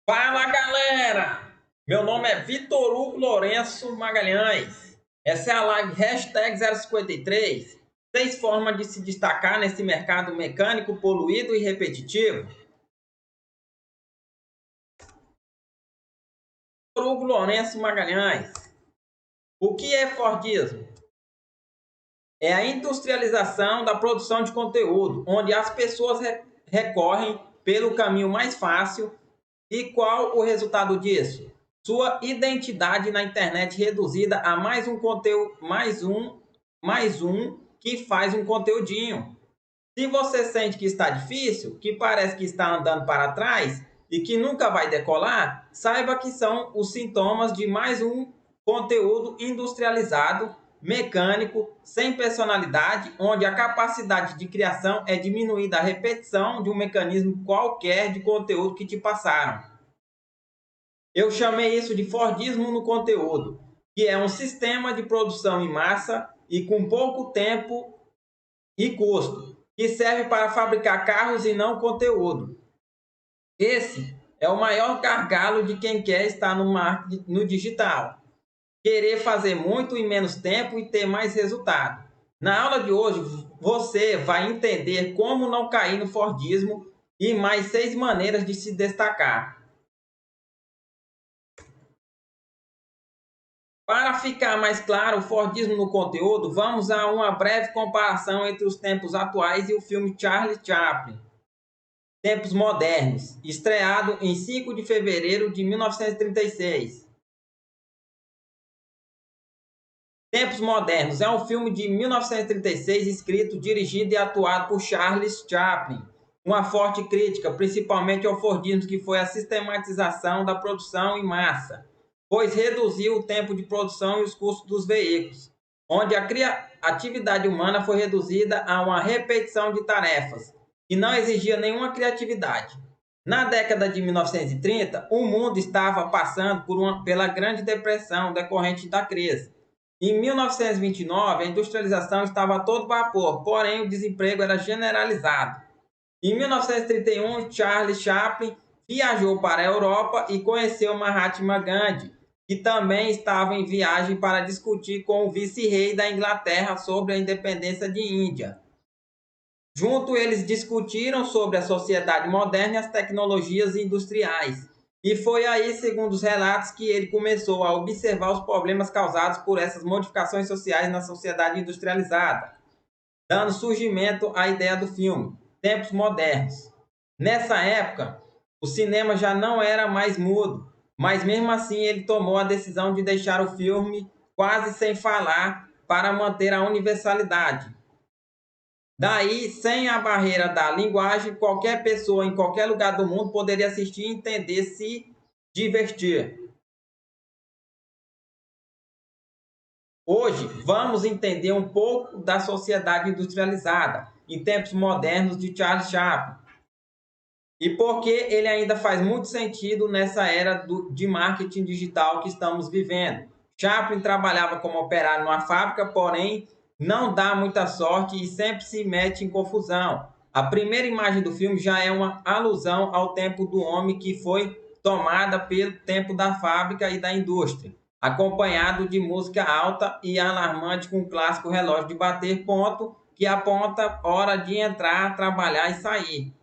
Fala galera! Meu nome é Vitor Hugo Lourenço Magalhães. Essa é a live hashtag 053. 6 formas de se destacar nesse mercado mecânico poluído e repetitivo. Vitor Hugo Lourenço Magalhães. O que é Fordismo? É a industrialização da produção de conteúdo, onde as pessoas recorrem pelo caminho mais fácil. E qual o resultado disso? Sua identidade na internet reduzida a mais um conteúdo, mais um que faz um conteúdinho. Se você sente que está difícil, que parece que está andando para trás e que nunca vai decolar, saiba que são os sintomas de mais um conteúdo industrializado, mecânico, sem personalidade, onde a capacidade de criação é diminuída à repetição de um mecanismo qualquer de conteúdo que te passaram. Eu chamei isso de Fordismo no conteúdo, que é um sistema de produção em massa e com pouco tempo e custo, que serve para fabricar carros e não conteúdo. Esse é o maior gargalo de quem quer estar no marketing, no digital. Querer fazer muito em menos tempo e ter mais resultado. Na aula de hoje, você vai entender como não cair no Fordismo e mais 6 maneiras de se destacar. Para ficar mais claro o Fordismo no conteúdo, vamos a uma breve comparação entre os tempos atuais e o filme Charlie Chaplin, Tempos Modernos, estreado em 5 de fevereiro de 1936. Tempos Modernos é um filme de 1936 escrito, dirigido e atuado por Charles Chaplin. Uma forte crítica, principalmente ao Fordismo, que foi a sistematização da produção em massa, pois reduziu o tempo de produção e os custos dos veículos, onde a atividade humana foi reduzida a uma repetição de tarefas, que não exigia nenhuma criatividade. Na década de 1930, o mundo estava passando pela Grande Depressão decorrente da crise. Em 1929, a industrialização estava a todo vapor, porém o desemprego era generalizado. Em 1931, Charles Chaplin viajou para a Europa e conheceu Mahatma Gandhi, que também estava em viagem para discutir com o vice-rei da Inglaterra sobre a independência de Índia. Junto, eles discutiram sobre a sociedade moderna e as tecnologias industriais. E foi aí, segundo os relatos, que ele começou a observar os problemas causados por essas modificações sociais na sociedade industrializada, dando surgimento à ideia do filme, Tempos Modernos. Nessa época, o cinema já não era mais mudo, mas mesmo assim ele tomou a decisão de deixar o filme quase sem falar para manter a universalidade. Daí, sem a barreira da linguagem, qualquer pessoa em qualquer lugar do mundo poderia assistir, entender, se divertir. Hoje, vamos entender um pouco da sociedade industrializada, em tempos modernos, de Charles Chaplin. E por que ele ainda faz muito sentido nessa era de marketing digital que estamos vivendo. Chaplin trabalhava como operário numa fábrica, porém não dá muita sorte e sempre se mete em confusão. A primeira imagem do filme já é uma alusão ao tempo do homem, que foi tomada pelo tempo da fábrica e da indústria, acompanhado de música alta e alarmante com o clássico relógio de bater ponto, que aponta hora de entrar, trabalhar e sair.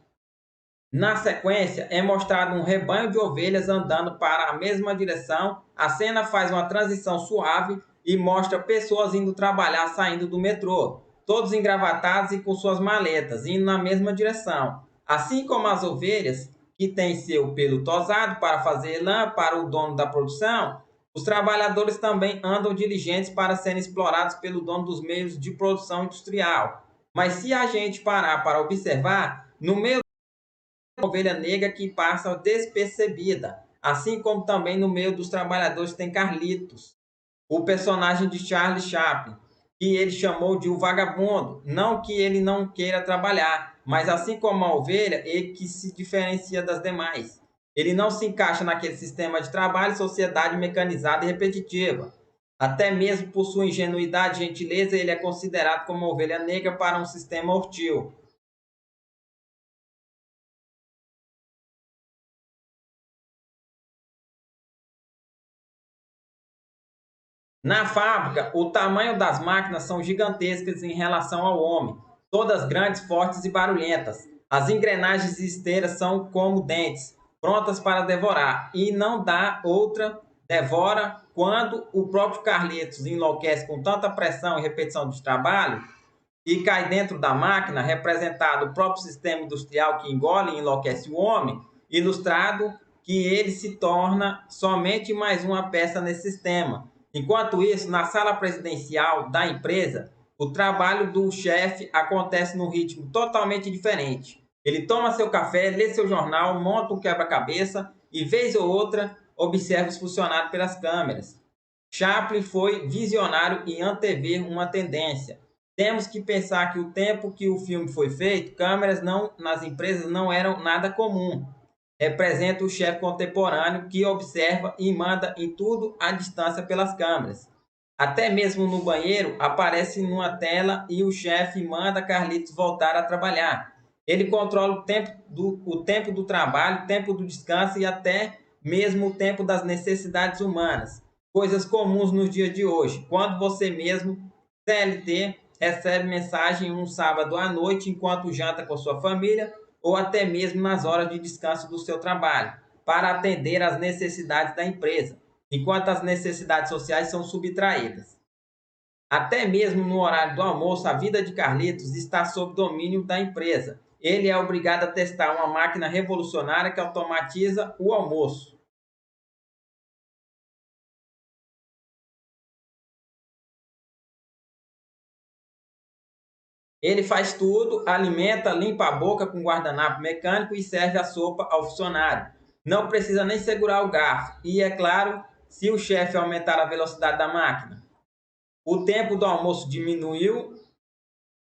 Na sequência, é mostrado um rebanho de ovelhas andando para a mesma direção. A cena faz uma transição suave e mostra pessoas indo trabalhar saindo do metrô, todos engravatados e com suas maletas, indo na mesma direção. Assim como as ovelhas, que têm seu pelo tosado para fazer lã para o dono da produção, os trabalhadores também andam diligentes para serem explorados pelo dono dos meios de produção industrial. Mas se a gente parar para observar, no meio ovelha negra que passa despercebida, assim como também no meio dos trabalhadores tem Carlitos, o personagem de Charlie Chaplin, que ele chamou de o vagabundo, não que ele não queira trabalhar, mas assim como a ovelha, ele que se diferencia das demais. Ele não se encaixa naquele sistema de trabalho, sociedade mecanizada e repetitiva. Até mesmo por sua ingenuidade e gentileza, ele é considerado como uma ovelha negra para um sistema hostil. Na fábrica, o tamanho das máquinas são gigantescas em relação ao homem, todas grandes, fortes e barulhentas. As engrenagens e esteiras são como dentes, prontas para devorar, e não dá outra, devora. Quando o próprio Carlitos enlouquece com tanta pressão e repetição de trabalho e cai dentro da máquina, representado o próprio sistema industrial que engole e enlouquece o homem, ilustrado que ele se torna somente mais uma peça nesse sistema. Enquanto isso, na sala presidencial da empresa, o trabalho do chefe acontece num ritmo totalmente diferente. Ele toma seu café, lê seu jornal, monta um quebra-cabeça e, vez ou outra, observa os funcionários pelas câmeras. Chaplin foi visionário em antever uma tendência. Temos que pensar que o tempo que o filme foi feito, câmeras nas empresas não eram nada comum. Representa o chefe contemporâneo que observa e manda em tudo à distância pelas câmeras. Até mesmo no banheiro aparece numa tela e o chefe manda Carlitos voltar a trabalhar. Ele controla o tempo do trabalho, o tempo do descanso e até mesmo o tempo das necessidades humanas. Coisas comuns nos dias de hoje. Quando você mesmo, CLT, recebe mensagem um sábado à noite enquanto janta com sua família ou até mesmo nas horas de descanso do seu trabalho, para atender às necessidades da empresa, enquanto as necessidades sociais são subtraídas. Até mesmo no horário do almoço, a vida de Carlitos está sob domínio da empresa. Ele é obrigado a testar uma máquina revolucionária que automatiza o almoço. Ele faz tudo, alimenta, limpa a boca com guardanapo mecânico e serve a sopa ao funcionário. Não precisa nem segurar o garfo. E, é claro, se o chefe aumentar a velocidade da máquina. O tempo do almoço diminuiu.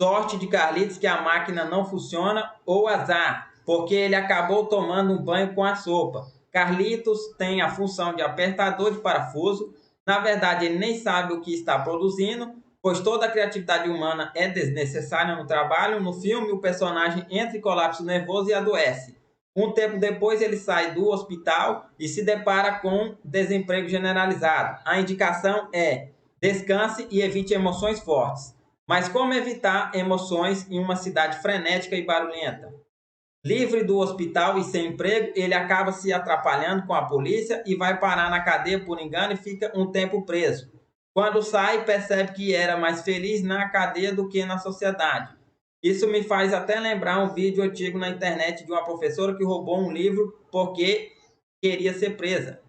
Sorte de Carlitos que a máquina não funciona ou azar, porque ele acabou tomando um banho com a sopa. Carlitos tem a função de apertador de parafuso. Na verdade, ele nem sabe o que está produzindo, pois toda a criatividade humana é desnecessária no trabalho. No filme, o personagem entra em colapso nervoso e adoece. Um tempo depois, ele sai do hospital e se depara com desemprego generalizado. A indicação é: descanse e evite emoções fortes. Mas como evitar emoções em uma cidade frenética e barulhenta? Livre do hospital e sem emprego, ele acaba se atrapalhando com a polícia e vai parar na cadeia por engano e fica um tempo preso. Quando sai, percebe que era mais feliz na cadeia do que na sociedade. Isso me faz até lembrar um vídeo antigo na internet de uma professora que roubou um livro porque queria ser presa,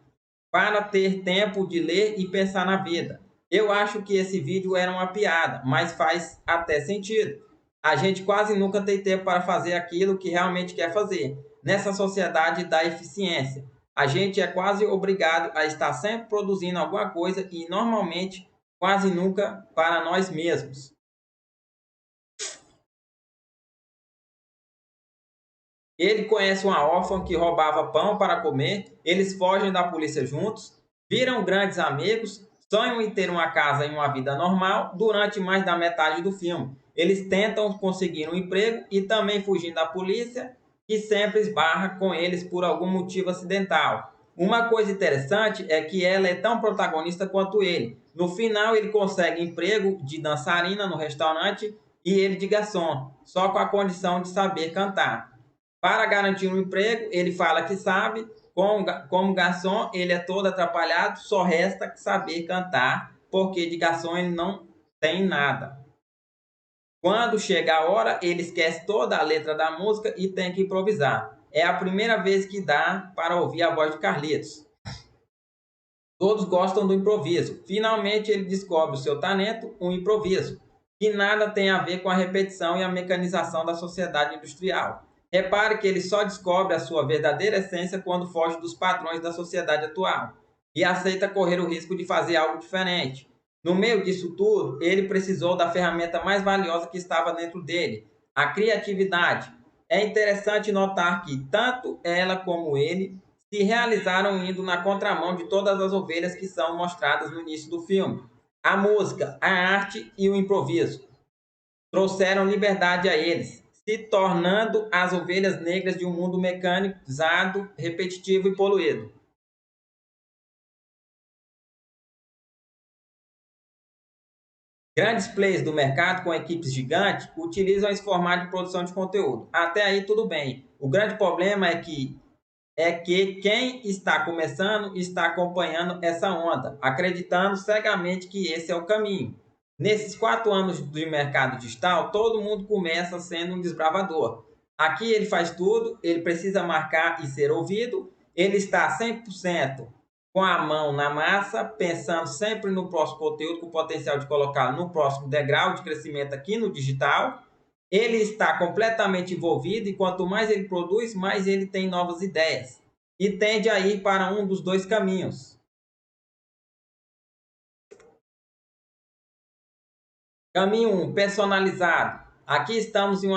para ter tempo de ler e pensar na vida. Eu acho que esse vídeo era uma piada, mas faz até sentido. A gente quase nunca tem tempo para fazer aquilo que realmente quer fazer. Nessa sociedade da eficiência, a gente é quase obrigado a estar sempre produzindo alguma coisa e normalmente quase nunca para nós mesmos. Ele conhece uma órfã que roubava pão para comer, eles fogem da polícia juntos, viram grandes amigos, sonham em ter uma casa e uma vida normal durante mais da metade do filme. Eles tentam conseguir um emprego e também fugir da polícia, que sempre esbarra com eles por algum motivo acidental. Uma coisa interessante é que ela é tão protagonista quanto ele. No final, ele consegue emprego de dançarina no restaurante e ele de garçom, só com a condição de saber cantar. Para garantir um emprego, ele fala que sabe. Como garçom, ele é todo atrapalhado, só resta saber cantar, porque de garçom ele não tem nada. Quando chega a hora, ele esquece toda a letra da música e tem que improvisar. É a primeira vez que dá para ouvir a voz de Carlitos. Todos gostam do improviso. Finalmente ele descobre o seu talento, um improviso, que nada tem a ver com a repetição e a mecanização da sociedade industrial. Repare que ele só descobre a sua verdadeira essência quando foge dos padrões da sociedade atual e aceita correr o risco de fazer algo diferente. No meio disso tudo, ele precisou da ferramenta mais valiosa que estava dentro dele, a criatividade. É interessante notar que tanto ela como ele se realizaram indo na contramão de todas as ovelhas que são mostradas no início do filme. A música, a arte e o improviso trouxeram liberdade a eles, se tornando as ovelhas negras de um mundo mecanizado, repetitivo e poluído. Grandes players do mercado com equipes gigantes utilizam esse formato de produção de conteúdo. Até aí tudo bem. O grande problema é que quem está começando está acompanhando essa onda, acreditando cegamente que esse é o caminho. Nesses 4 anos de mercado digital, todo mundo começa sendo um desbravador. Aqui ele faz tudo, ele precisa marcar e ser ouvido, ele está 100% com a mão na massa, pensando sempre no próximo conteúdo, com o potencial de colocar no próximo degrau de crescimento aqui no digital. Ele está completamente envolvido e quanto mais ele produz, mais ele tem novas ideias. E tende a ir para um dos 2 caminhos. Caminho 1, personalizado. Aqui estamos em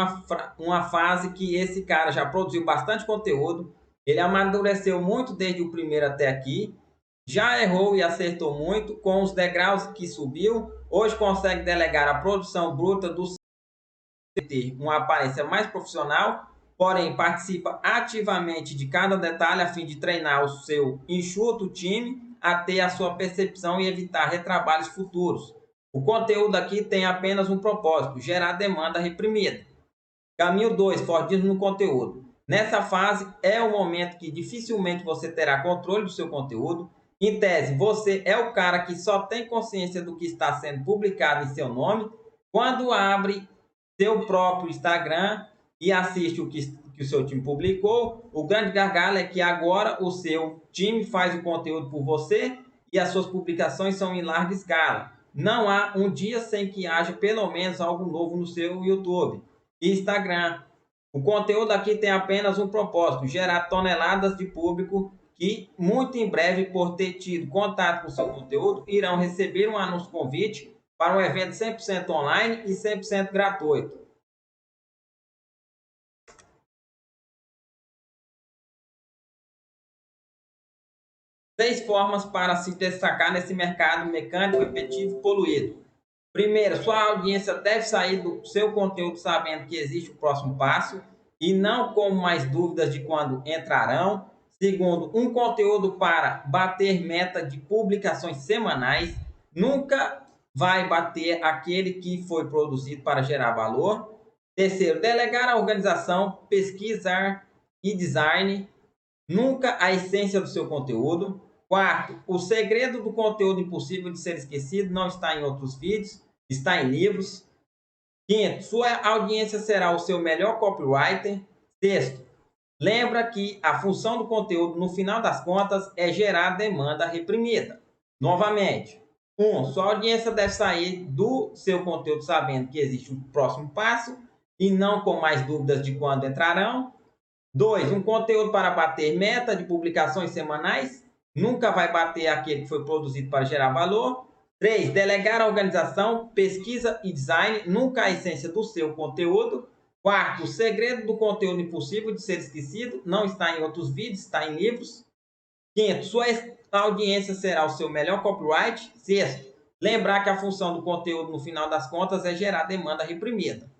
uma fase que esse cara já produziu bastante conteúdo. Ele amadureceu muito desde o primeiro até aqui. Já errou e acertou muito com os degraus que subiu. Hoje consegue delegar a produção bruta do ter uma aparência mais profissional, porém participa ativamente de cada detalhe a fim de treinar o seu enxuto time a ter a sua percepção e evitar retrabalhos futuros. O conteúdo aqui tem apenas um propósito: gerar demanda reprimida. Caminho 2, Fordismo no conteúdo. Nessa fase é o momento que dificilmente você terá controle do seu conteúdo. Em tese, você é o cara que só tem consciência do que está sendo publicado em seu nome quando abre seu próprio Instagram e assiste o que o seu time publicou. O grande gargalo é que agora o seu time faz o conteúdo por você e as suas publicações são em larga escala. Não há um dia sem que haja pelo menos algo novo no seu YouTube e Instagram. O conteúdo aqui tem apenas um propósito: gerar toneladas de público que muito em breve, por ter tido contato com o seu conteúdo, irão receber um anúncio convite para um evento 100% online e 100% gratuito. Seis formas para se destacar nesse mercado mecânico, repetitivo e poluído. Primeiro, sua audiência deve sair do seu conteúdo sabendo que existe o próximo passo e não com mais dúvidas de quando entrarão. Segundo, um conteúdo para bater meta de publicações semanais. Nunca vai bater aquele que foi produzido para gerar valor. Terceiro, delegar a organização, pesquisar e design, nunca a essência do seu conteúdo. Quarto, o segredo do conteúdo impossível de ser esquecido não está em outros vídeos, está em livros. Quinto, sua audiência será o seu melhor copywriter. Sexto, lembra que a função do conteúdo, no final das contas, é gerar demanda reprimida. Novamente, sua audiência deve sair do seu conteúdo sabendo que existe um próximo passo e não com mais dúvidas de quando entrarão. 2, um conteúdo para bater meta de publicações semanais. Nunca vai bater aquele que foi produzido para gerar valor. 3, delegar a organização, pesquisa e design, nunca a essência do seu conteúdo. 4, o segredo do conteúdo impossível de ser esquecido, não está em outros vídeos, está em livros. 5, sua audiência será o seu melhor copyright. 6, lembrar que a função do conteúdo, no final das contas, é gerar demanda reprimida.